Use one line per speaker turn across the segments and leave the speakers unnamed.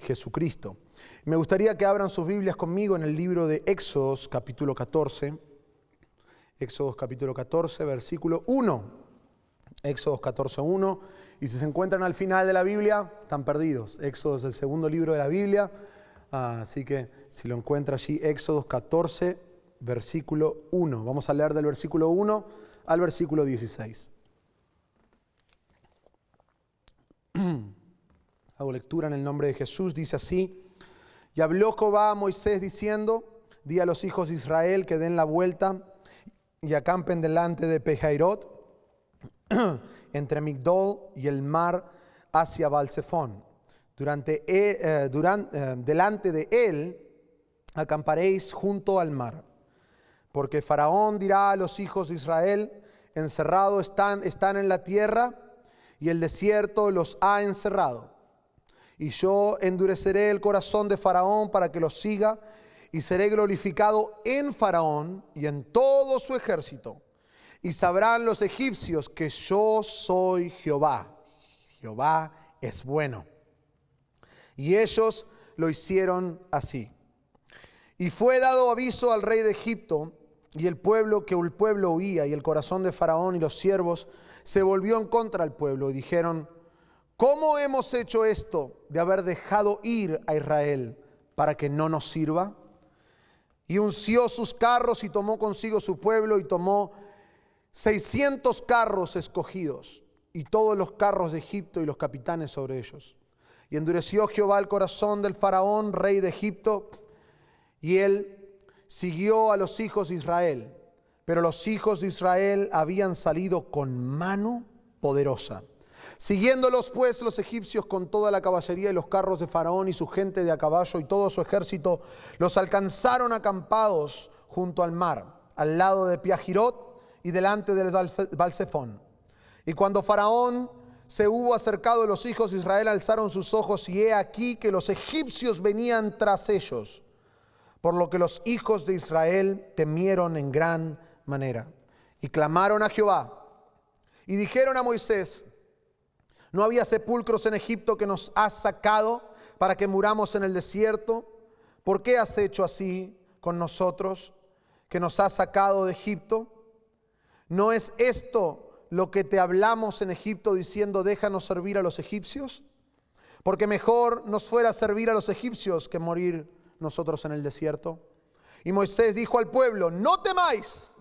Jesucristo. Me gustaría que abran sus Biblias conmigo en el libro de Éxodos capítulo 14. Éxodos capítulo 14, versículo 1. Éxodos 14, 1. Y si se encuentran al final de la Biblia, están perdidos. Éxodos es el segundo libro de la Biblia. Así que si lo encuentra allí, Éxodos 14, versículo 1. Vamos a leer del versículo 1 al versículo 16. Hago lectura en el nombre de Jesús. Dice así: Y habló Jehová a Moisés diciendo: Di a los hijos de Israel que den la vuelta y acampen delante de Pejairot, entre Migdol y el mar, hacia Baal-Zephón. Delante de él acamparéis junto al mar. Porque Faraón dirá a los hijos de Israel: encerrados están en la tierra, y el desierto los ha encerrado. Y yo endureceré el corazón de Faraón para que los siga, y seré glorificado en Faraón y en todo su ejército. Y sabrán los egipcios que yo soy Jehová. Jehová es bueno. Y ellos lo hicieron así. Y fue dado aviso al rey de Egipto y el pueblo huía, y el corazón de Faraón y los siervos se volvió en contra del pueblo, y dijeron: ¿cómo hemos hecho esto de haber dejado ir a Israel para que no nos sirva? Y unció sus carros y tomó consigo su pueblo, y tomó 600 carros escogidos y todos los carros de Egipto y los capitanes sobre ellos. Y endureció Jehová el corazón del Faraón, rey de Egipto, y él siguió a los hijos de Israel. Pero los hijos de Israel habían salido con mano poderosa. Siguiéndolos pues los egipcios con toda la caballería y los carros de Faraón y su gente de a caballo y todo su ejército, los alcanzaron acampados junto al mar, al lado de Piahirot y delante del Baal-Zephón. Y cuando Faraón se hubo acercado, los hijos de Israel alzaron sus ojos, y he aquí que los egipcios venían tras ellos, por lo que los hijos de Israel temieron en gran manera. Y clamaron a Jehová y dijeron a Moisés: ¿no había sepulcros en Egipto que nos has sacado para que muramos en el desierto? ¿Por qué has hecho así con nosotros, que nos has sacado de Egipto? ¿No es esto lo que te hablamos en Egipto, diciendo: déjanos servir a los egipcios? Porque mejor nos fuera servir a los egipcios que morir nosotros en el desierto. Y Moisés dijo al pueblo: no temáis,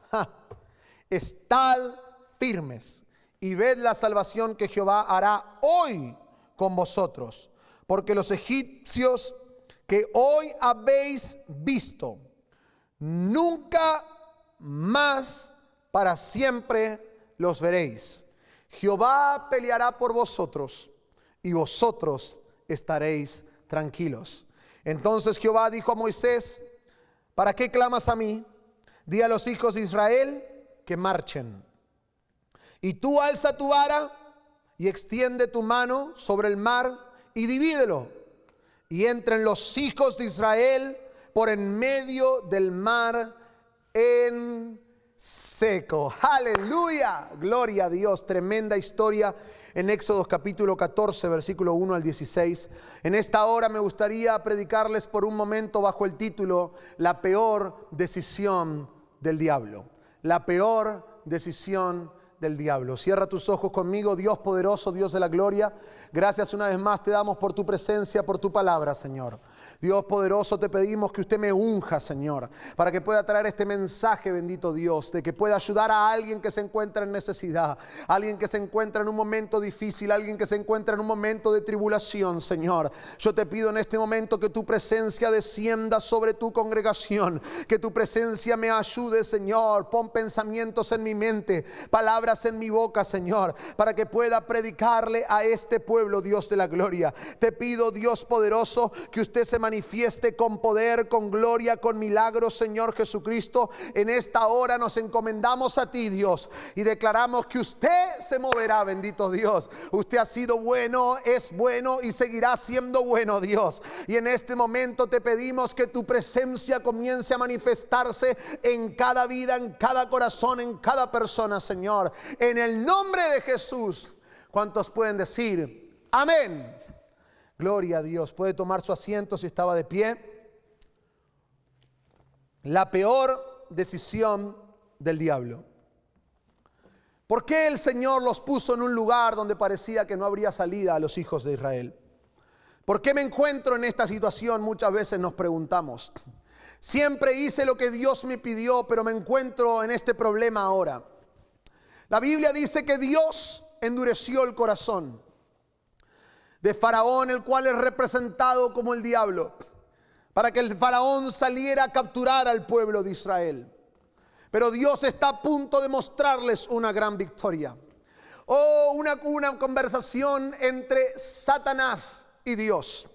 estad firmes y ved la salvación que Jehová hará hoy con vosotros. Porque los egipcios que hoy habéis visto, nunca más para siempre los veréis. Jehová peleará por vosotros, y vosotros estaréis tranquilos. Entonces Jehová dijo a Moisés: ¿para qué clamas a mí? Di a los hijos de Israel que marchen. Y tú alza tu vara y extiende tu mano sobre el mar y divídelo, y entren los hijos de Israel por en medio del mar en seco. Aleluya, gloria a Dios. Tremenda historia en Éxodos capítulo 14, versículo 1 al 16. En esta hora me gustaría predicarles por un momento bajo el título: la peor decisión del diablo. La peor decisión del diablo. Cierra tus ojos conmigo. Dios poderoso, Dios de la gloria, gracias una vez más te damos por tu presencia, por tu palabra, Señor. Dios poderoso, te pedimos que usted me unja, Señor, para que pueda traer este mensaje, bendito Dios, de que pueda ayudar a alguien que se encuentra en necesidad, alguien que se encuentra en un momento difícil, alguien que se encuentra en un momento de tribulación, Señor. Yo te pido en este momento que tu presencia descienda sobre tu congregación, que tu presencia me ayude, Señor. Pon pensamientos en mi mente, palabras en mi boca, Señor, para que pueda predicarle a este pueblo, Dios de la gloria. Te pido, Dios poderoso, que usted se manifieste con poder, con gloria, con milagros, Señor Jesucristo. En esta hora nos encomendamos a ti, Dios, y declaramos que usted se moverá, bendito Dios. Usted ha sido bueno, es bueno y seguirá siendo bueno, Dios. Y en este momento te pedimos que tu presencia comience a manifestarse en cada vida, en cada corazón, en cada persona, Señor. En el nombre de Jesús. ¿Cuántos pueden decir amén? Gloria a Dios. Puede tomar su asiento si estaba de pie. La peor decisión del diablo. ¿Por qué el Señor los puso en un lugar donde parecía que no habría salida a los hijos de Israel? ¿Por qué me encuentro en esta situación? Muchas veces nos preguntamos. Siempre hice lo que Dios me pidió, pero me encuentro en este problema ahora. La Biblia dice que Dios endureció el corazón de Faraón, el cual es representado como el diablo, para que el Faraón saliera a capturar al pueblo de Israel. Pero Dios está a punto de mostrarles una gran victoria. Una conversación entre Satanás y Dios.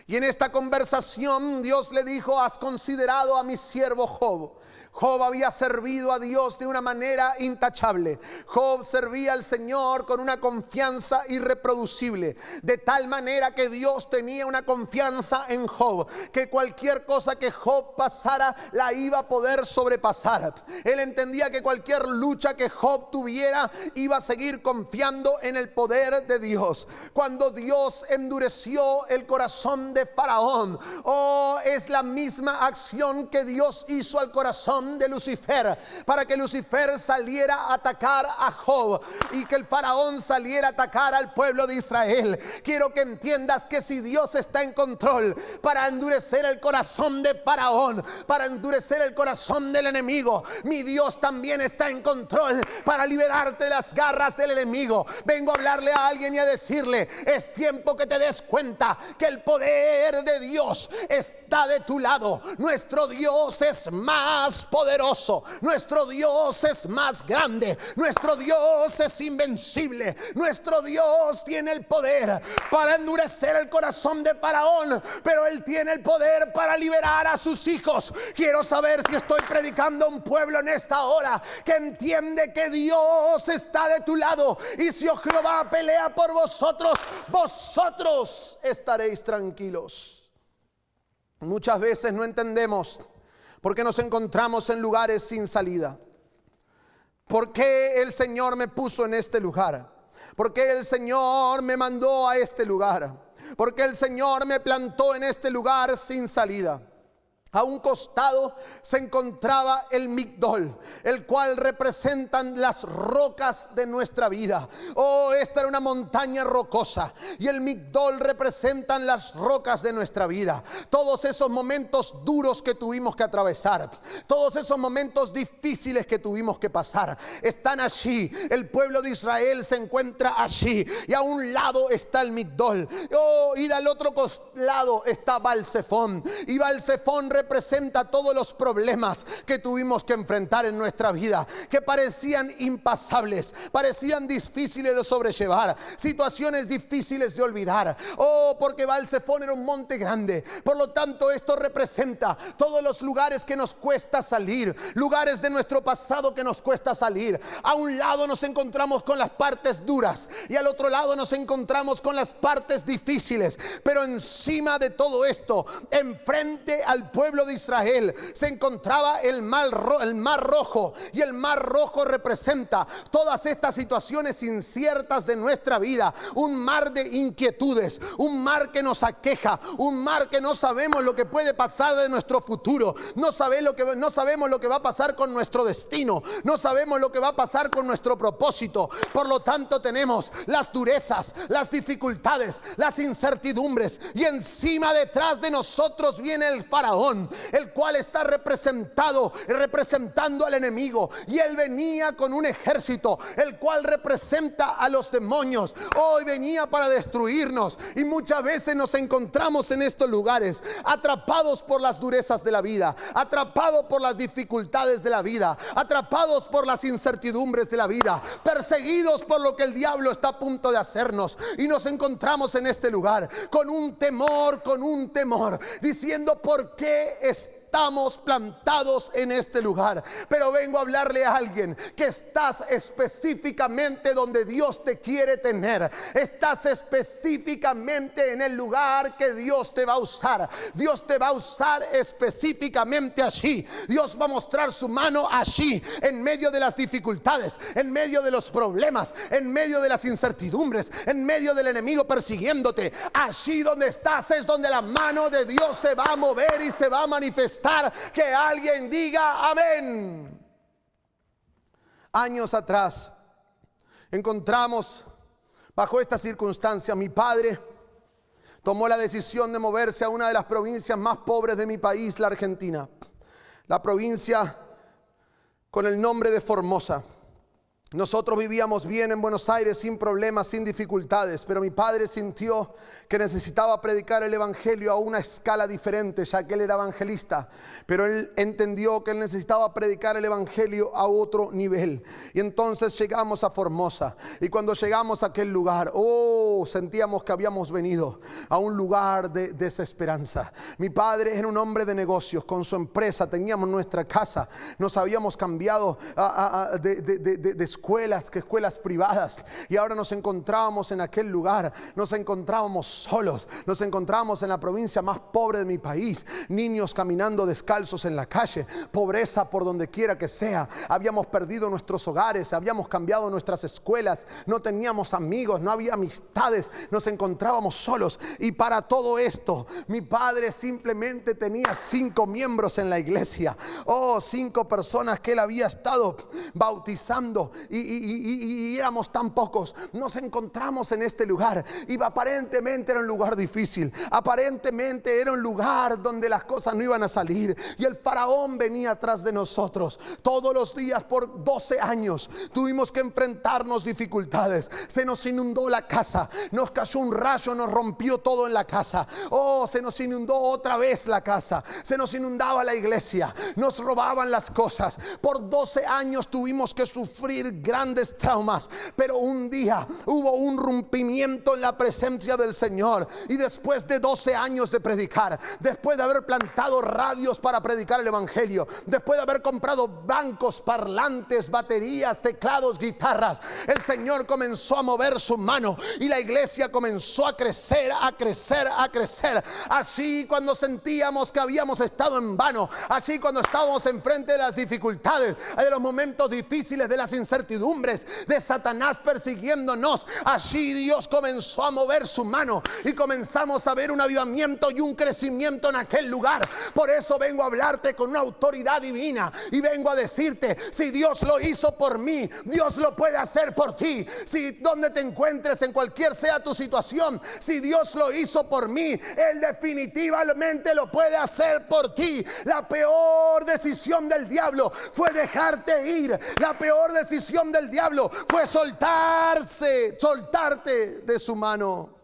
Y en esta conversación Dios le dijo: has considerado a mi siervo Job. Job había servido a Dios de una manera intachable. Job servía al Señor con una confianza irreproducible, de tal manera que Dios tenía una confianza en Job, que cualquier cosa que Job pasara la iba a poder sobrepasar. Él entendía que cualquier lucha que Job tuviera iba a seguir confiando en el poder de Dios. Cuando Dios endureció el corazón de Faraón, es la misma acción que Dios hizo al corazón de Lucifer, para que Lucifer saliera a atacar a Job y que el Faraón saliera a atacar al pueblo de Israel. Quiero que entiendas que si Dios está en control para endurecer el corazón de Faraón, para endurecer el corazón del enemigo, mi Dios también está en control para liberarte de las garras del enemigo. Vengo a hablarle a alguien y a decirle: es tiempo que te des cuenta que el poder de Dios está de tu lado. Nuestro Dios es más poderoso, nuestro Dios es más grande, nuestro Dios es invencible, nuestro Dios tiene el poder para endurecer el corazón de Faraón, pero Él tiene el poder para liberar a sus hijos. Quiero saber si estoy predicando a un pueblo en esta hora que entiende que Dios está de tu lado, y si Jehová pelea por vosotros, vosotros estaréis tranquilos. Muchas veces no entendemos por qué nos encontramos en lugares sin salida. ¿Por qué el Señor me puso en este lugar? ¿Por qué el Señor me mandó a este lugar? ¿Por qué el Señor me plantó en este lugar sin salida? A un costado se encontraba el Migdol, el cual representan las rocas de nuestra vida. Esta era una montaña rocosa, y el Migdol representan las rocas de nuestra vida. Todos esos momentos duros que tuvimos que atravesar, todos esos momentos difíciles que tuvimos que pasar, están allí. El pueblo de Israel se encuentra allí, y a un lado está el Migdol. Y del otro lado está Baal-Zephón, y Baal-Zephón representa todos los problemas que tuvimos que enfrentar en nuestra vida, que parecían impasables, parecían difíciles de sobrellevar, situaciones difíciles de olvidar. Porque Baal-Zephón era un monte grande. Por lo tanto, esto representa todos los lugares que nos cuesta salir, lugares de nuestro pasado que nos cuesta salir. A un lado nos encontramos con las partes duras, y al otro lado nos encontramos con las partes difíciles. Pero encima de todo esto, enfrente al pueblo de Israel, se encontraba el mar Rojo, y el mar Rojo representa todas estas situaciones inciertas de nuestra vida, un mar de inquietudes, un mar que nos aqueja, un mar que no sabemos lo que puede pasar de nuestro futuro, no sabemos lo que va a pasar con nuestro destino, no sabemos lo que va a pasar con nuestro propósito. Por lo tanto, tenemos las durezas, las dificultades, las incertidumbres, y encima, detrás de nosotros, viene el Faraón, el cual está representando al enemigo, y él venía con un ejército, el cual representa a los demonios. Hoy venía para destruirnos, y muchas veces nos encontramos en estos lugares, atrapados por las durezas de la vida, atrapados por las dificultades de la vida, atrapados por las incertidumbres de la vida, perseguidos por lo que el diablo está a punto de hacernos, y nos encontramos en este lugar con un temor, diciendo: ¿por qué estamos plantados en este lugar. Pero vengo a hablarle a alguien que estás específicamente donde Dios te quiere tener. Estás específicamente en el lugar que Dios te va a usar. Dios te va a usar específicamente allí. Dios va a mostrar su mano allí, en medio de las dificultades, en medio de los problemas, en medio de las incertidumbres, en medio del enemigo persiguiéndote. Allí donde estás es donde la mano de Dios se va a mover y se va a manifestar. Que alguien diga amén. Años atrás encontramos bajo esta circunstancia, mi padre tomó la decisión de moverse a una de las provincias más pobres de mi país, la Argentina. La provincia con el nombre de Formosa. Nosotros vivíamos bien en Buenos Aires sin problemas, sin dificultades, pero mi padre sintió que necesitaba predicar el evangelio a una escala diferente, ya que él era evangelista, pero él entendió que él necesitaba predicar el evangelio a otro nivel. Y entonces llegamos a Formosa, y cuando llegamos a aquel lugar, sentíamos que habíamos venido a un lugar de desesperanza. Mi padre era un hombre de negocios, con su empresa teníamos nuestra casa, nos habíamos cambiado de escuelas privadas, y ahora nos encontrábamos en aquel lugar, nos encontrábamos solos, nos encontrábamos en la provincia más pobre de mi país, niños caminando descalzos en la calle, pobreza por donde quiera que sea. Habíamos perdido nuestros hogares, habíamos cambiado nuestras escuelas, no teníamos amigos, no había amistades, nos encontrábamos solos. Y para todo esto mi padre simplemente tenía 5 miembros en la iglesia, 5 personas que él había estado bautizando, y éramos tan pocos. Nos encontramos en este lugar y aparentemente era un lugar difícil, aparentemente era un lugar donde las cosas no iban a salir, y el faraón venía atrás de nosotros todos los días. Por 12 años tuvimos que enfrentarnos dificultades. Se nos inundó la casa, nos cayó un rayo, nos rompió todo en la casa. Se nos inundó otra vez la casa, se nos inundaba la iglesia, nos robaban las cosas. Por 12 años tuvimos que sufrir grandes traumas, pero un día hubo un rompimiento en la presencia del Señor, y después de 12 años de predicar, después de haber plantado radios para predicar el evangelio, después de haber comprado bancos, parlantes, baterías, teclados, guitarras, el Señor comenzó a mover su mano y la iglesia comenzó a crecer, a crecer, a crecer. Así cuando sentíamos que habíamos estado en vano, así cuando estábamos enfrente de las dificultades, de los momentos difíciles, de las incertidumbres, de Satanás persiguiéndonos, allí Dios comenzó a mover su mano y comenzamos a ver un avivamiento y un crecimiento en aquel lugar. Por eso vengo a hablarte con una autoridad divina y vengo a decirte: si Dios lo hizo por mí, Dios lo puede hacer por ti. Si donde te encuentres, en cualquier sea tu situación, si Dios lo hizo por mí, Él definitivamente lo puede hacer por ti. La peor decisión del diablo fue dejarte ir. La peor decisión del diablo fue soltarte de su mano.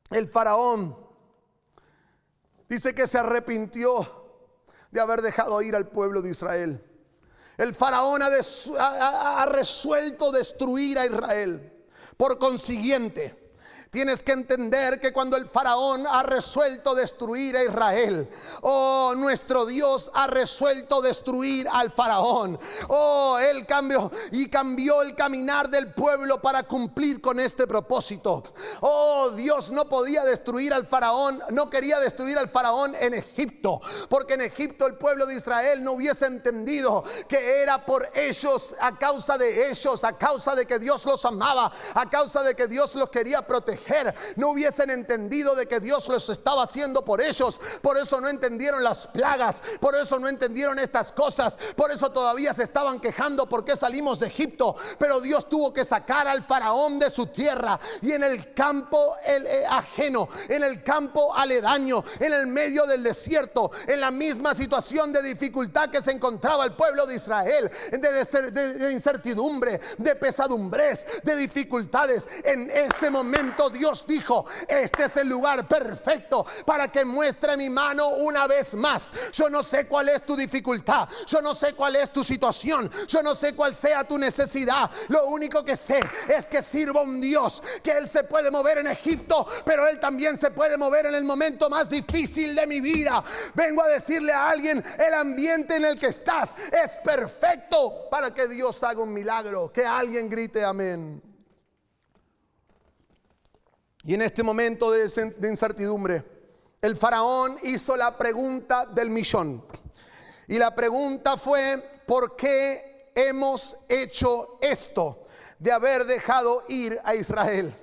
El faraón dice que se arrepintió de haber dejado ir al pueblo de Israel. El faraón ha resuelto destruir a Israel. Por consiguiente, tienes que entender que cuando el faraón ha resuelto destruir a Israel, nuestro Dios ha resuelto destruir al faraón. Él cambió el caminar del pueblo para cumplir con este propósito. Dios no podía destruir al faraón, no quería destruir al faraón en Egipto, porque en Egipto el pueblo de Israel no hubiese entendido que era por ellos, a causa de ellos, a causa de que Dios los amaba, a causa de que Dios los quería proteger. No hubiesen entendido de que Dios los estaba haciendo por ellos. Por eso no entendieron las plagas, por eso no entendieron estas cosas, por eso todavía se estaban quejando por qué salimos de Egipto. Pero Dios tuvo que sacar al faraón de su tierra, y en el campo ajeno, en el campo aledaño, en el medio del desierto, en la misma situación de dificultad que se encontraba el pueblo de Israel, de incertidumbre, de pesadumbres, de dificultades, en ese momento Dios dijo: este es el lugar perfecto para que muestre mi mano una vez más. Yo no sé cuál es tu dificultad, yo no sé cuál es tu situación, yo no sé cuál sea tu necesidad. Lo único que sé es que sirvo a un Dios que Él se puede mover en Egipto, pero Él también se puede mover en el momento más difícil de mi vida. Vengo a decirle a alguien: el ambiente en el que estás es perfecto para que Dios haga un milagro. Que alguien grite amén. Y en este momento de incertidumbre, el faraón hizo la pregunta del millón. Y la pregunta fue: ¿por qué hemos hecho esto de haber dejado ir a Israel?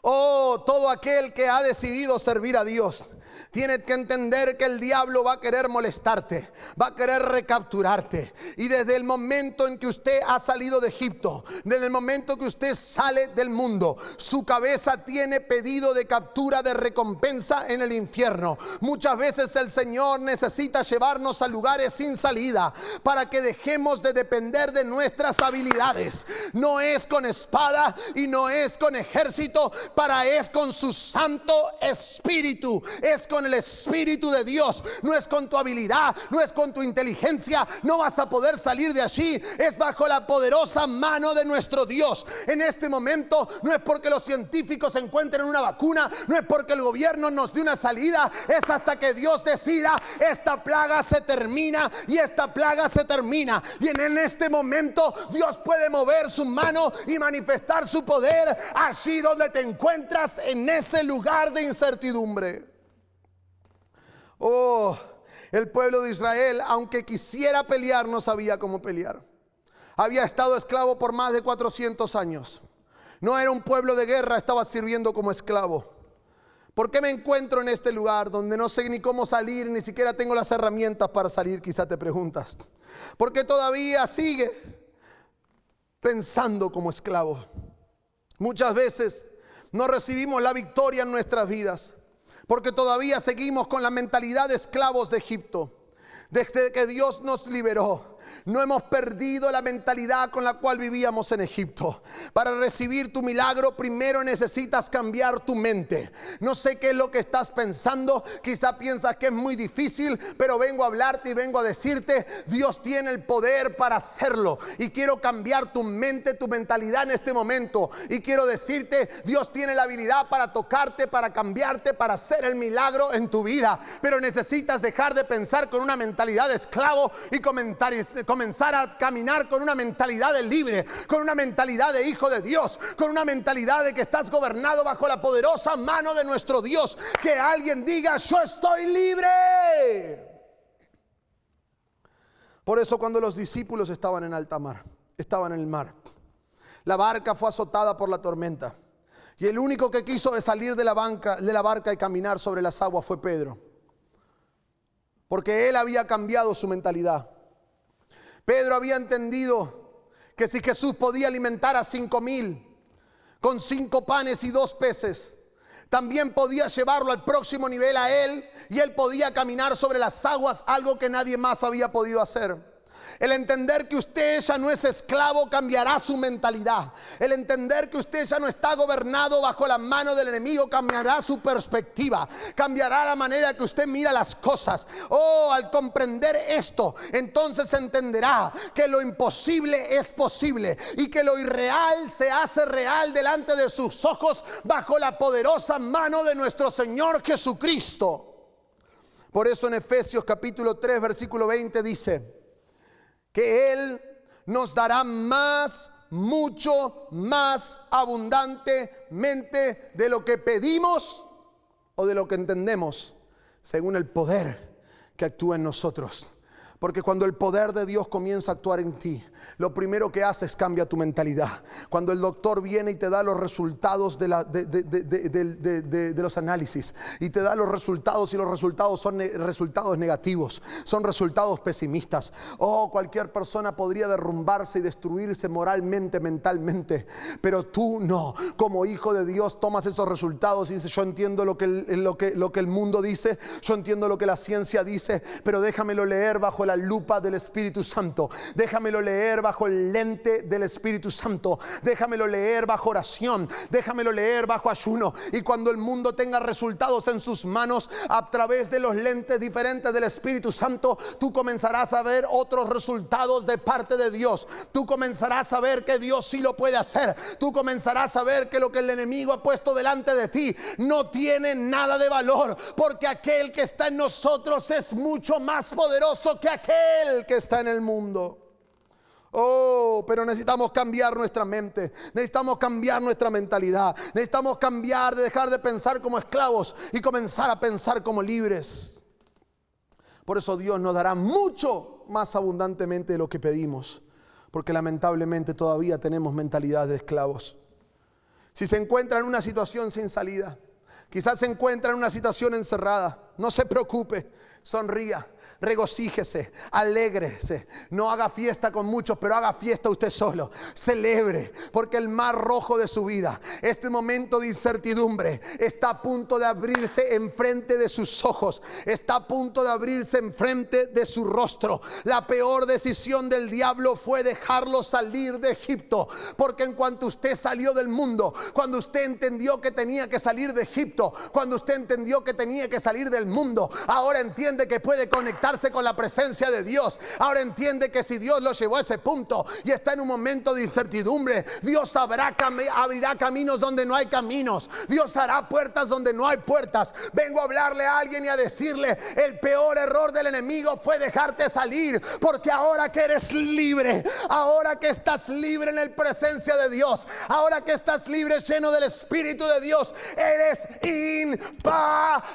Oh, todo aquel que ha decidido servir a Dios tiene que entender que el diablo va a querer molestarte, va a querer recapturarte. Y desde el momento en que usted ha salido de Egipto, desde el momento que usted sale del mundo, su cabeza tiene pedido de captura, de recompensa en el infierno. Muchas veces el Señor necesita llevarnos a lugares sin salida para que dejemos de depender de nuestras habilidades. No es con espada y no es con ejército, es con su Santo Espíritu, es con el Espíritu de Dios. No es con tu habilidad, no es con tu inteligencia, no vas a poder salir de allí. Es bajo la poderosa mano de nuestro Dios. En este momento no es porque los científicos encuentren una vacuna, no es porque el gobierno nos dé una salida, es hasta que Dios decida: esta plaga se termina y esta plaga se termina. Y en este momento Dios puede mover su mano y manifestar su poder allí donde te encuentras, en ese lugar de incertidumbre. Oh, el pueblo de Israel, aunque quisiera pelear, no sabía cómo pelear. Había estado esclavo por más de 400 años. No era un pueblo de guerra, estaba sirviendo como esclavo. ¿Por qué me encuentro en este lugar donde no sé ni cómo salir, ni siquiera tengo las herramientas para salir? Quizá te preguntas. Porque todavía sigue pensando como esclavo. Muchas veces no recibimos la victoria en nuestras vidas porque todavía seguimos con la mentalidad de esclavos de Egipto. Desde que Dios nos liberó, no hemos perdido la mentalidad con la cual vivíamos en Egipto. Para recibir tu milagro, primero necesitas cambiar tu mente. No sé qué es lo que estás pensando. Quizá piensas que es muy difícil, pero vengo a hablarte y vengo a decirte: Dios tiene el poder para hacerlo. Y quiero cambiar tu mente, tu mentalidad en este momento. Y quiero decirte: Dios tiene la habilidad para tocarte, para cambiarte, para hacer el milagro en tu vida. Pero necesitas dejar de pensar con una mentalidad de esclavo y comenzar a caminar con una mentalidad de libre, con una mentalidad de hijo de Dios, con una mentalidad de que estás gobernado bajo la poderosa mano de nuestro Dios. Que alguien diga: yo estoy libre. Por eso, cuando los discípulos estaban en alta mar, estaban en el mar, la barca fue azotada por la tormenta, y el único que quiso salir de la barca y caminar sobre las aguas fue Pedro, porque él había cambiado su mentalidad. Pedro había entendido que si Jesús podía alimentar a 5,000 con 5 panes y 2 peces, también podía llevarlo al próximo nivel a él, y él podía caminar sobre las aguas, algo que nadie más había podido hacer. El entender que usted ya no es esclavo cambiará su mentalidad. El entender que usted ya no está gobernado bajo la mano del enemigo cambiará su perspectiva. Cambiará la manera que usted mira las cosas. Oh, al comprender esto, entonces entenderá que lo imposible es posible y que lo irreal se hace real delante de sus ojos bajo la poderosa mano de nuestro Señor Jesucristo. Por eso en Efesios capítulo 3 versículo 20 dice que Él nos dará más, mucho más abundantemente de lo que pedimos o de lo que entendemos, según el poder que actúa en nosotros. Porque cuando el poder de Dios comienza a actuar en ti, lo primero que hace es cambia tu mentalidad. Cuando el doctor viene y te da los resultados de los análisis, y te da los resultados, y los resultados son resultados negativos, son resultados pesimistas. Oh, cualquier persona podría derrumbarse y destruirse moralmente, mentalmente, pero tú no. Como hijo de Dios tomas esos resultados y dices: yo entiendo lo que el mundo dice, yo entiendo lo que la ciencia dice, pero déjamelo leer bajo bajo la lupa del Espíritu Santo. Déjamelo leer bajo el lente del Espíritu Santo. Déjamelo leer bajo oración. Déjamelo leer bajo ayuno. Y cuando el mundo tenga resultados en sus manos a través de los lentes diferentes del Espíritu Santo, tú comenzarás a ver otros resultados de parte de Dios. Tú comenzarás a ver que Dios sí lo puede hacer. Tú comenzarás a ver que lo que el enemigo ha puesto delante de ti no tiene nada de valor, porque aquel que está en nosotros es mucho más poderoso que aquel que está en el mundo. Oh, pero necesitamos cambiar nuestra mente, necesitamos cambiar nuestra mentalidad, necesitamos cambiar, de dejar de pensar como esclavos y comenzar a pensar como libres. Por eso Dios nos dará mucho más abundantemente de lo que pedimos, porque lamentablemente todavía tenemos mentalidad de esclavos. Si se encuentra en una situación sin salida, quizás se encuentra en una situación encerrada, no se preocupe, sonría, regocíjese, alégrese. No haga fiesta con muchos, pero haga fiesta usted solo. Celebre, porque el mar rojo de su vida, este momento de incertidumbre, está a punto de abrirse enfrente de sus ojos. Está a punto de abrirse enfrente de su rostro. La peor decisión del diablo fue dejarlo salir de Egipto, porque en cuanto usted salió del mundo, cuando usted entendió que tenía que salir de Egipto, cuando usted entendió que tenía que salir del mundo, ahora entiende que puede conectarse con la presencia de Dios. Ahora entiende que si Dios lo llevó a ese punto y está en un momento de incertidumbre, Dios abrirá caminos donde no hay caminos. Dios hará puertas donde no hay puertas. Vengo a hablarle a alguien y a decirle: el peor error del enemigo fue dejarte salir, porque ahora que eres libre, ahora que estás libre en la presencia de Dios, ahora que estás libre lleno del Espíritu de Dios, eres imparable.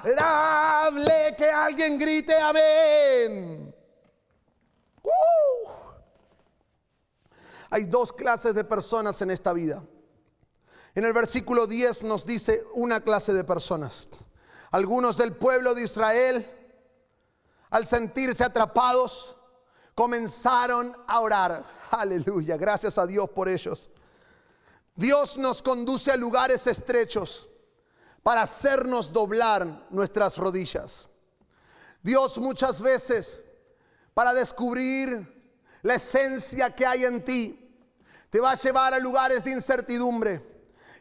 Que alguien grite amén. Hay dos clases de personas en esta vida. En el versículo 10 nos dice una clase de personas. Algunos del pueblo de Israel, al sentirse atrapados, comenzaron a orar. Aleluya, gracias a Dios por ellos. Dios nos conduce a lugares estrechos para hacernos doblar nuestras rodillas. Dios muchas veces, para descubrir la esencia que hay en ti, te va a llevar a lugares de incertidumbre.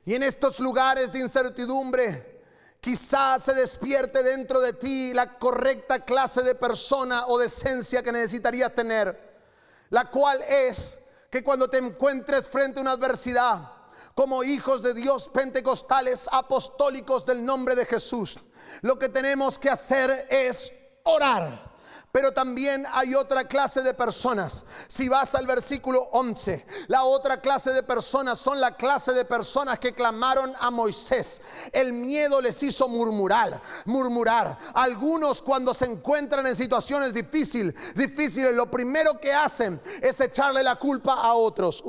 Y en estos lugares de incertidumbre, quizás se despierte dentro de ti la correcta clase de persona o de esencia que necesitarías tener, la cual es que cuando te encuentres frente a una adversidad, como hijos de Dios pentecostales apostólicos del nombre de Jesús, lo que tenemos que hacer es orar. Pero también hay otra clase de personas. Si vas al versículo 11, la otra clase de personas son la clase de personas que clamaron a Moisés. El miedo les hizo murmurar. Algunos, cuando se encuentran en situaciones difíciles, lo primero que hacen es echarle la culpa a otros.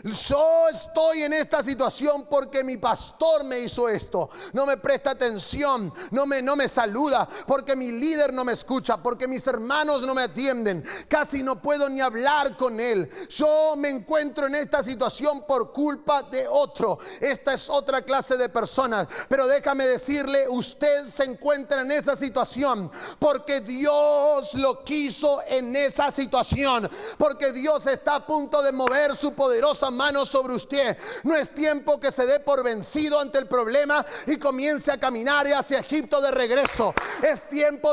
Yo estoy en esta situación porque mi pastor me hizo esto. No me presta atención, no me saluda, porque mi líder no me escucha, porque mis hermanos no me atienden, casi no puedo ni hablar con él. Yo me encuentro en esta situación por culpa de otro. Esta es otra clase de personas. Pero déjame decirle, usted se encuentra en esa situación porque Dios lo quiso en esa situación, porque Dios está a punto de mover su poderosa mano sobre usted. No es tiempo que se dé por vencido ante el problema y comience a caminar hacia Egipto de regreso. Es tiempo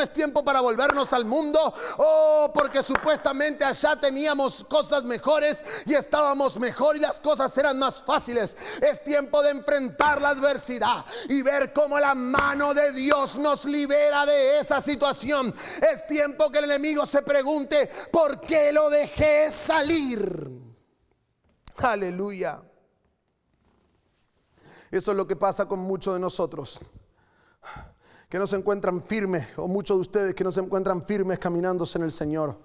no es tiempo para volvernos al mundo. Porque supuestamente allá teníamos cosas mejores y estábamos mejor y las cosas eran más fáciles. Es tiempo de enfrentar la adversidad y ver cómo la mano de Dios nos libera de esa situación. Es tiempo que el enemigo se pregunte: ¿por qué lo dejé salir? Aleluya. Eso es lo que pasa con muchos de nosotros, que no se encuentran firmes, o muchos de ustedes que no se encuentran firmes caminándose en el Señor,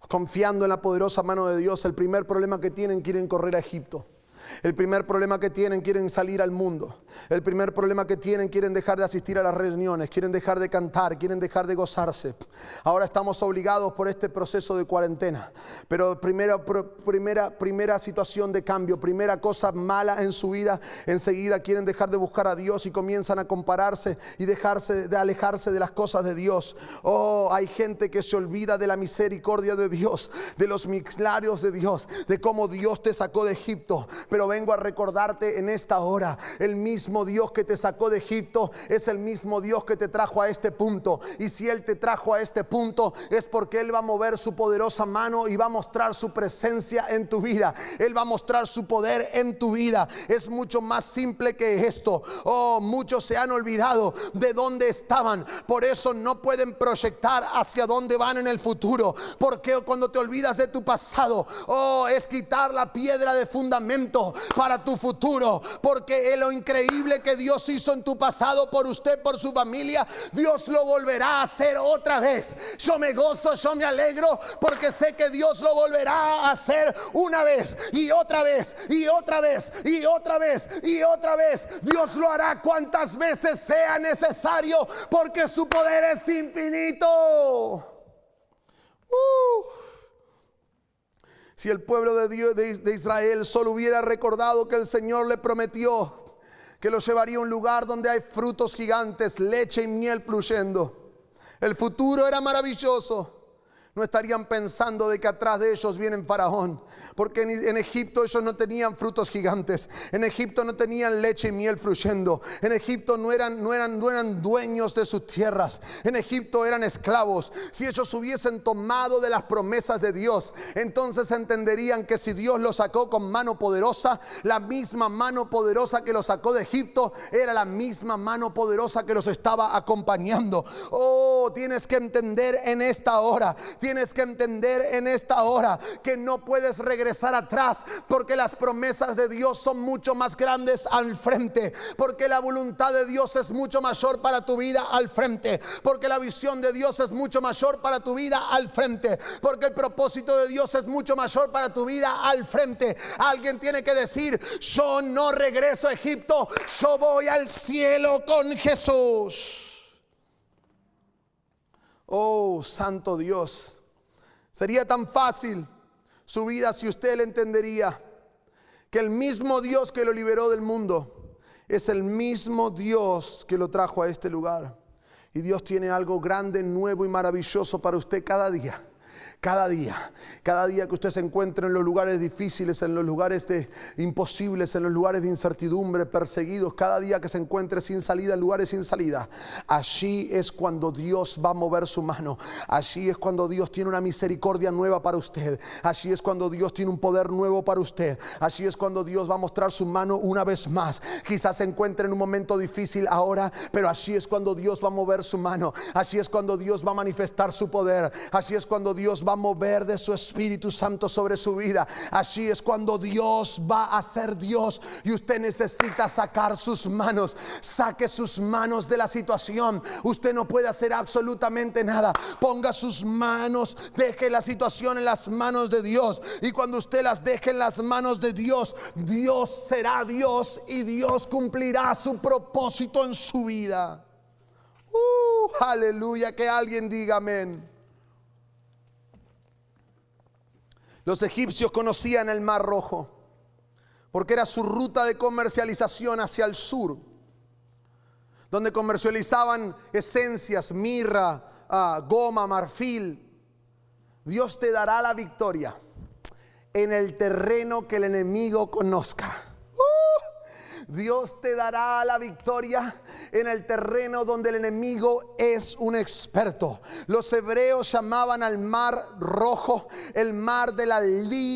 confiando en la poderosa mano de Dios. El primer problema que tienen, quieren correr a Egipto. El primer problema que tienen, quieren salir al mundo. El primer problema que tienen, quieren dejar de asistir a las reuniones, quieren dejar de cantar, quieren dejar de gozarse. Ahora estamos obligados por este proceso de cuarentena. Pero primera situación de cambio, primera cosa mala en su vida, enseguida quieren dejar de buscar a Dios y comienzan a compararse y alejarse de las cosas de Dios. Oh, hay gente que se olvida de la misericordia de Dios, de los milagros de Dios, de cómo Dios te sacó de Egipto. Pero vengo a recordarte en esta hora, el mismo Dios que te sacó de Egipto es el mismo Dios que te trajo a este punto. Y si Él te trajo a este punto, es porque Él va a mover su poderosa mano y va a mostrar su presencia en tu vida. Él va a mostrar su poder en tu vida. Es mucho más simple que esto. Oh, muchos se han olvidado de dónde estaban, por eso no pueden proyectar hacia dónde van en el futuro. Porque cuando te olvidas de tu pasado, oh, es quitar la piedra de fundamento para tu futuro. Porque lo increíble que Dios hizo en tu pasado por usted, por su familia, Dios lo volverá a hacer otra vez. Yo me gozo, yo me alegro, porque sé que Dios lo volverá a hacer una vez y otra vez y otra vez y otra vez y otra vez. Dios lo hará cuantas veces sea necesario, porque su poder es infinito. Si el pueblo de Dios, de Israel, solo hubiera recordado que el Señor le prometió que lo llevaría a un lugar donde hay frutos gigantes, leche y miel fluyendo. El futuro era maravilloso. No estarían pensando de que atrás de ellos viene Faraón, porque en Egipto ellos no tenían frutos gigantes. En Egipto no tenían leche y miel fluyendo. En Egipto no eran dueños de sus tierras. En Egipto eran esclavos. Si ellos hubiesen tomado de las promesas de Dios, entonces entenderían que si Dios los sacó con mano poderosa, la misma mano poderosa que los sacó de Egipto era la misma mano poderosa que los estaba acompañando. Oh, tienes que entender en esta hora. Tienes que entender en esta hora que no puedes regresar atrás, porque las promesas de Dios son mucho más grandes al frente, porque la voluntad de Dios es mucho mayor para tu vida al frente, porque la visión de Dios es mucho mayor para tu vida al frente, porque el propósito de Dios es mucho mayor para tu vida al frente. Alguien tiene que decir: yo no regreso a Egipto, yo voy al cielo con Jesús. Oh, santo Dios. Sería tan fácil su vida si usted le entendería que el mismo Dios que lo liberó del mundo es el mismo Dios que lo trajo a este lugar. Y Dios tiene algo grande, nuevo y maravilloso para usted cada día. Cada día que usted se encuentre en los lugares difíciles, en los lugares imposibles, en los lugares de incertidumbre, perseguidos, cada día que se encuentre sin salida, en lugares sin salida, allí es cuando Dios va a mover su mano. Allí es cuando Dios tiene una misericordia nueva para usted. Allí es cuando Dios tiene un poder nuevo para usted. Allí es cuando Dios va a mostrar su mano una vez más. Quizás se encuentre en un momento difícil ahora, pero allí es cuando Dios va a mover su mano. Allí es cuando Dios va a manifestar su poder. Allí es cuando Dios va a mover de su Espíritu Santo sobre su vida. Allí es cuando Dios va a ser Dios, y usted necesita sacar sus manos. Saque sus manos de la situación. Usted no puede hacer absolutamente nada. Ponga sus manos, deje la situación en las manos de Dios, y cuando usted las deje en las manos de Dios, Dios será Dios y Dios cumplirá su propósito en su vida. Aleluya, que alguien diga amén. Los egipcios conocían el Mar Rojo porque era su ruta de comercialización hacia el sur, donde comercializaban esencias, mirra, goma, marfil. Dios te dará la victoria en el terreno que el enemigo conozca. Dios te dará la victoria en el terreno donde el enemigo es un experto. Los hebreos llamaban al Mar Rojo el mar de la liberación.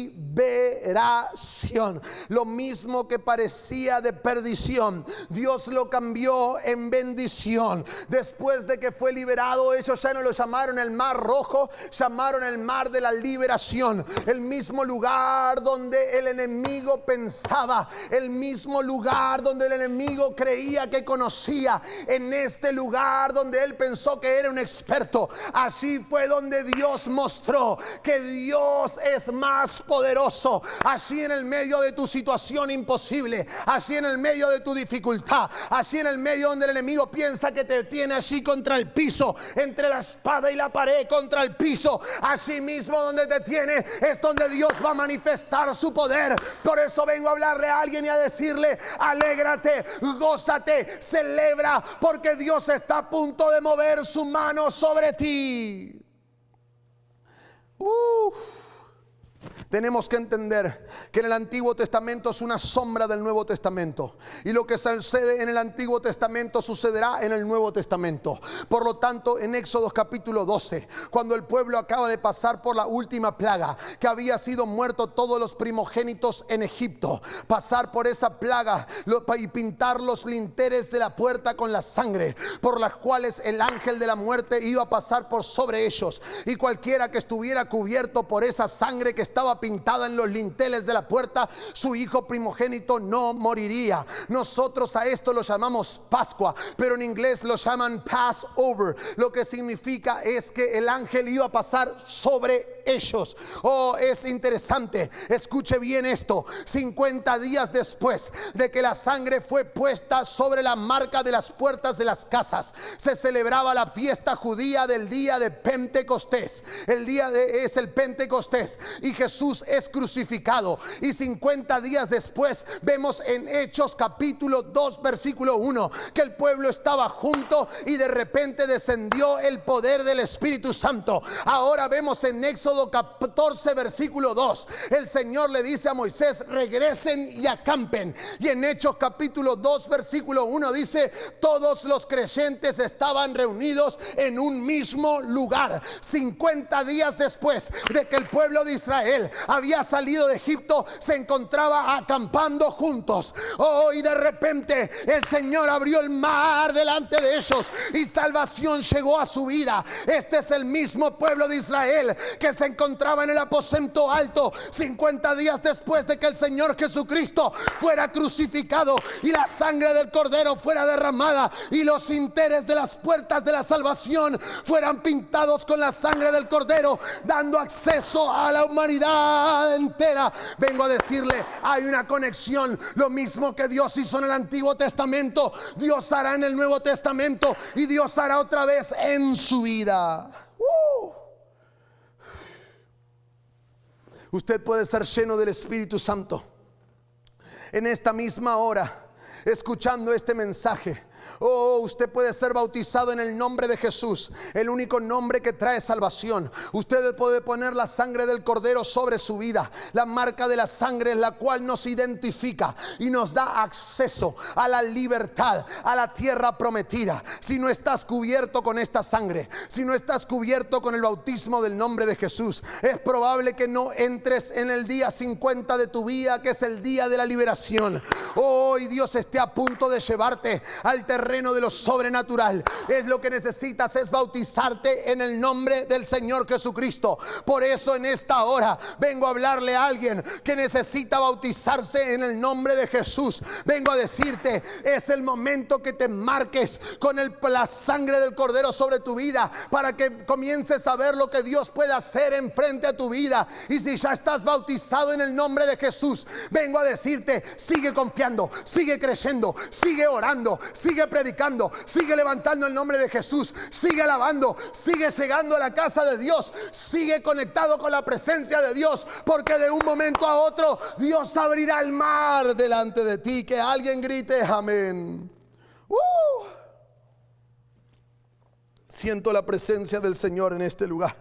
Lo mismo que parecía de perdición, Dios lo cambió en bendición. Después de que fue liberado, ellos ya no lo llamaron el Mar Rojo, llamaron el mar de la liberación. El mismo lugar donde el enemigo pensaba, el mismo lugar lugar donde el enemigo creía que conocía, en este lugar donde él pensó que era un experto, así fue donde Dios mostró que Dios es más poderoso. Así en el medio de tu situación imposible, así en el medio de tu dificultad, así en el medio donde el enemigo piensa que te tiene así contra el piso, entre la espada y la pared contra el piso, así mismo donde te tiene es donde Dios va a manifestar su poder. Por eso vengo a hablarle a alguien y a decirle: alégrate, gózate, celebra, porque Dios está a punto de mover su mano sobre ti. Tenemos que entender que en el Antiguo Testamento es una sombra del Nuevo Testamento, y lo que sucede en el Antiguo Testamento sucederá en el Nuevo Testamento. Por lo tanto, en Éxodo capítulo 12, cuando el pueblo acaba de pasar por la última plaga, que había sido muerto todos los primogénitos en Egipto, pasar por esa plaga y pintar los linteres de la puerta con la sangre, por las cuales el ángel de la muerte iba a pasar por sobre ellos, y cualquiera que estuviera cubierto por esa sangre que estaba pintada en los linteles de la puerta, su hijo primogénito no moriría. Nosotros a esto lo llamamos Pascua, pero en inglés lo llaman Passover. Lo que significa es que el ángel iba a pasar sobre ellos. Es interesante, escuche bien esto: 50 días después de que la sangre fue puesta sobre la marca de las puertas de las casas, se celebraba la fiesta judía del día de Pentecostés. Es el Pentecostés, y Jesús es crucificado, y 50 días después vemos en Hechos capítulo 2 versículo 1 que el pueblo estaba junto y de repente descendió el poder del Espíritu Santo. Ahora vemos en Éxodo 14 versículo 2, el Señor le dice a Moisés: regresen y acampen. Y en Hechos capítulo 2 versículo 1 dice: todos los creyentes estaban reunidos en un mismo lugar. 50 días después de que el pueblo de Israel había salido de Egipto, se encontraba acampando juntos. Y de repente el Señor abrió el mar delante de ellos y salvación llegó a su vida. Este es el mismo pueblo de Israel que se encontraba en el aposento alto 50 días después de que el Señor Jesucristo fuera crucificado y la sangre del Cordero fuera derramada y los linteles de las puertas de la salvación fueran pintados con la sangre del Cordero, dando acceso a la humanidad entera. Vengo a decirle: hay una conexión. Lo mismo que Dios hizo en el Antiguo Testamento, Dios hará en el Nuevo Testamento, y Dios hará otra vez en su vida. Usted puede ser lleno del Espíritu Santo en esta misma hora, escuchando este mensaje. Usted puede ser bautizado en el nombre de Jesús, el único nombre que trae salvación. Usted puede poner la sangre del Cordero sobre su vida. La marca de la sangre es la cual nos identifica y nos da acceso a la libertad, a la tierra prometida. Si no estás cubierto con esta sangre, si no estás cubierto con el bautismo del nombre de Jesús, es probable que no entres en el día 50 de tu vida, que es el día de la liberación. Y Dios esté a punto de llevarte al terreno de lo sobrenatural. Es lo que necesitas, es bautizarte en el nombre del Señor Jesucristo. Por eso en esta hora vengo a hablarle a alguien que necesita bautizarse en el nombre de Jesús. Vengo a decirte: es el momento que te marques con la sangre del Cordero sobre tu vida, para que comiences a ver lo que Dios puede hacer enfrente a tu vida. Y si ya estás bautizado en el nombre de Jesús, vengo a decirte: sigue confiando, sigue creyendo, sigue orando, sigue predicando, sigue levantando el nombre de Jesús, sigue alabando, sigue llegando a la casa de Dios, sigue conectado con la presencia de Dios, porque de un momento a otro Dios abrirá el mar delante de ti. Que alguien grite amén. Siento la presencia del Señor en este lugar.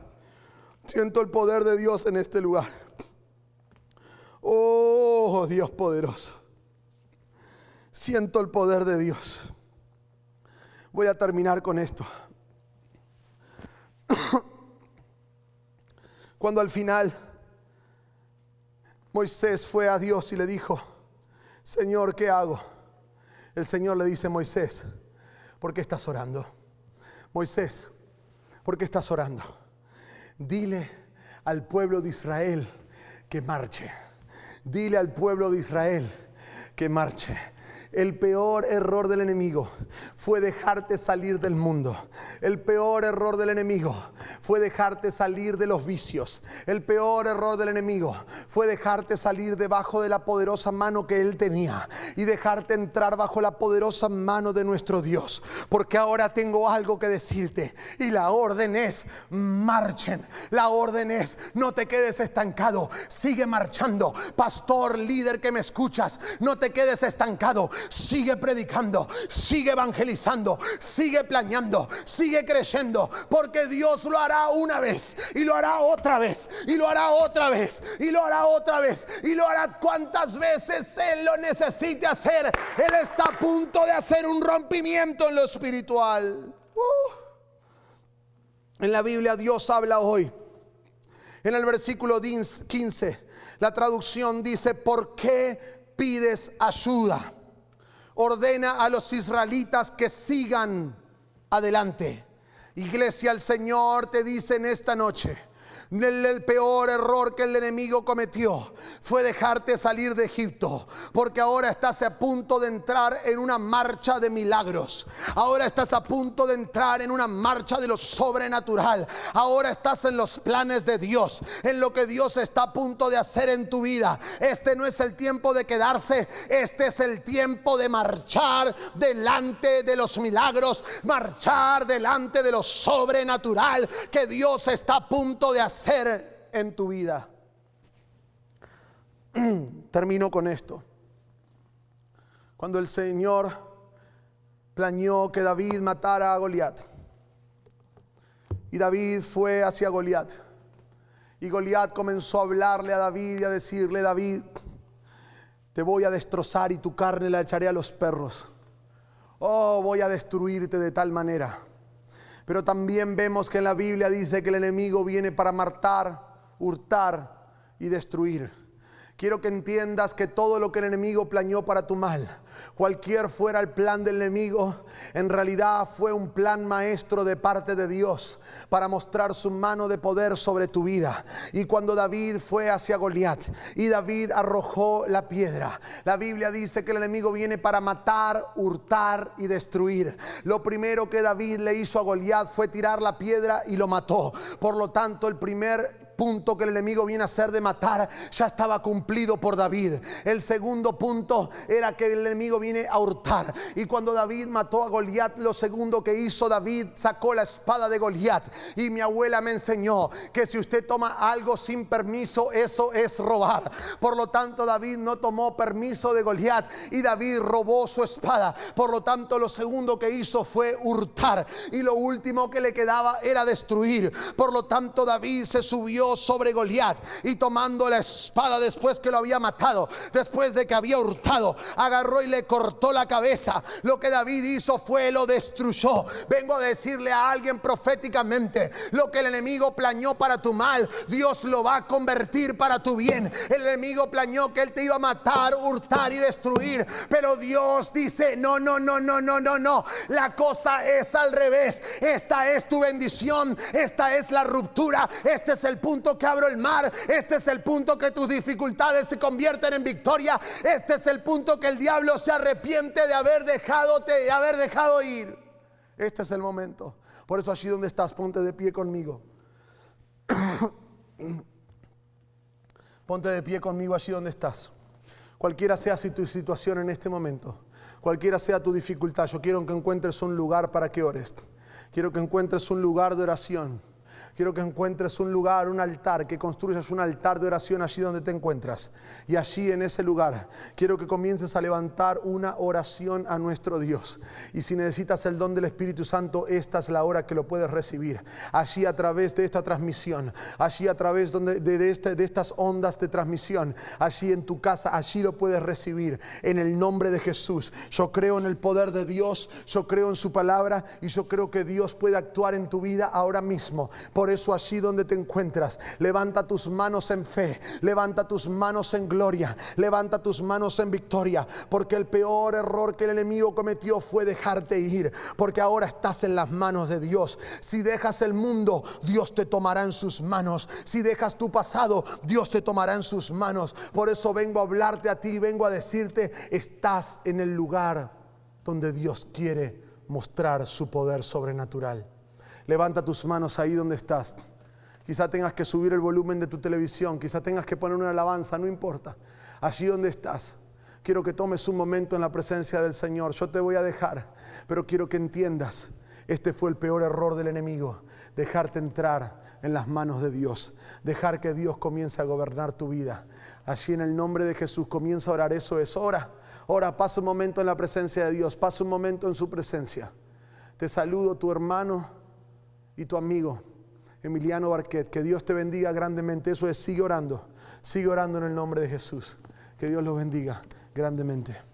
Siento el poder de Dios en este lugar. Dios poderoso. Siento el poder de Dios. Voy a terminar con esto. Cuando al final Moisés fue a Dios y le dijo: Señor, ¿qué hago? El Señor le dice: Moisés, ¿por qué estás orando? Moisés, ¿por qué estás orando? Dile al pueblo de Israel que marche. Dile al pueblo de Israel que marche. El peor error del enemigo fue dejarte salir del mundo. El peor error del enemigo fue dejarte salir de los vicios. El peor error del enemigo fue dejarte salir debajo de la poderosa mano que él tenía y dejarte entrar bajo la poderosa mano de nuestro Dios. Porque ahora tengo algo que decirte y la orden es: marchen. La orden es: no te quedes estancado, sigue marchando. Pastor, líder que me escuchas, no te quedes estancado. Sigue predicando, sigue evangelizando, sigue planeando, sigue creyendo, porque Dios lo hará una vez y lo hará otra vez y lo hará otra vez y lo hará otra vez y lo hará cuantas veces Él lo necesite hacer. Él está a punto de hacer un rompimiento en lo espiritual. En la Biblia Dios habla hoy. En el versículo 15, la traducción dice: ¿por qué pides ayuda? Ordena a los israelitas que sigan adelante. Iglesia, el Señor te dice en esta noche: el peor error que el enemigo cometió fue dejarte salir de Egipto, porque ahora estás a punto de entrar en una marcha de milagros. Ahora estás a punto de entrar en una marcha de lo sobrenatural. Ahora estás en los planes de Dios, en lo que Dios está a punto de hacer en tu vida. Este no es el tiempo de quedarse, este es el tiempo de marchar delante de los milagros, marchar delante de lo sobrenatural que Dios está a punto de hacer en tu vida. Termino con esto. Cuando el Señor planeó que David matara a Goliat, y David fue hacia Goliat, y Goliat comenzó a hablarle a David y a decirle: David, te voy a destrozar y tu carne la echaré a los perros. Oh, voy a destruirte de tal manera. Pero también vemos que en la Biblia dice que el enemigo viene para matar, hurtar y destruir. Quiero que entiendas que todo lo que el enemigo planeó para tu mal, cualquier fuera el plan del enemigo, en realidad fue un plan maestro de parte de Dios para mostrar su mano de poder sobre tu vida. Y cuando David fue hacia Goliat y David arrojó la piedra, la Biblia dice que el enemigo viene para matar, hurtar y destruir. Lo primero que David le hizo a Goliat fue tirar la piedra y lo mató. Por lo tanto, el primer punto que el enemigo viene a hacer de matar ya estaba cumplido por David. El segundo punto era que el enemigo viene a hurtar, y cuando David mató a Goliat, lo segundo que hizo David, sacó la espada de Goliat. Y mi abuela me enseñó que si usted toma algo sin permiso, eso es robar. Por lo tanto, David no tomó permiso de Goliat y David robó su espada. Por lo tanto, lo segundo que hizo fue hurtar, y lo último que le quedaba era destruir. Por lo tanto, David se subió sobre Goliat y tomando la espada, después que lo había matado, después de que había hurtado, agarró y le cortó la cabeza. Lo que David hizo fue lo destruyó. Vengo a decirle a alguien proféticamente: lo que el enemigo planeó para tu mal, Dios lo va a convertir para tu bien. El enemigo planeó que él te iba a matar, hurtar y destruir, pero Dios dice: no, la cosa es al revés. Esta es tu bendición, esta es la ruptura, este es el punto que abro el mar, este es el punto que tus dificultades se convierten en victoria, este es el punto que el diablo se arrepiente de haber dejado ir. Este es el momento. Por eso, allí donde estás, ponte de pie conmigo. Ponte de pie conmigo allí donde estás. Cualquiera sea tu situación en este momento, cualquiera sea tu dificultad, yo quiero que encuentres un lugar para que ores. Quiero que encuentres un lugar de oración. Quiero que encuentres un lugar, un altar, que construyas un altar de oración allí donde te encuentras. Y allí en ese lugar quiero que comiences a levantar una oración a nuestro Dios. Y si necesitas el don del Espíritu Santo, esta es la hora que lo puedes recibir. Allí a través de esta transmisión, allí a través de estas ondas de transmisión, allí en tu casa, allí lo puedes recibir en el nombre de Jesús. Yo creo en el poder de Dios, yo creo en su palabra y yo creo que Dios puede actuar en tu vida ahora mismo. Por eso allí donde te encuentras, levanta tus manos en fe, levanta tus manos en gloria, levanta tus manos en victoria, porque el peor error que el enemigo cometió fue dejarte ir, porque ahora estás en las manos de Dios. Si dejas el mundo, Dios te tomará en sus manos. Si dejas tu pasado, Dios te tomará en sus manos. Por eso vengo a hablarte a ti, vengo a decirte, estás en el lugar donde Dios quiere mostrar su poder sobrenatural. Levanta tus manos ahí donde estás. Quizá tengas que subir el volumen de tu televisión, quizá tengas que poner una alabanza, no importa. Allí donde estás, quiero que tomes un momento en la presencia del Señor. Yo te voy a dejar, pero quiero que entiendas, este fue el peor error del enemigo, dejarte entrar en las manos de Dios, dejar que Dios comience a gobernar tu vida. Allí en el nombre de Jesús comienza a orar. Eso es, ora, pasa un momento en la presencia de Dios, pasa un momento en su presencia. Te saludo, tu hermano y tu amigo Emiliano Barquet. Que Dios te bendiga grandemente. Eso es, sigue orando en el nombre de Jesús. Que Dios los bendiga grandemente.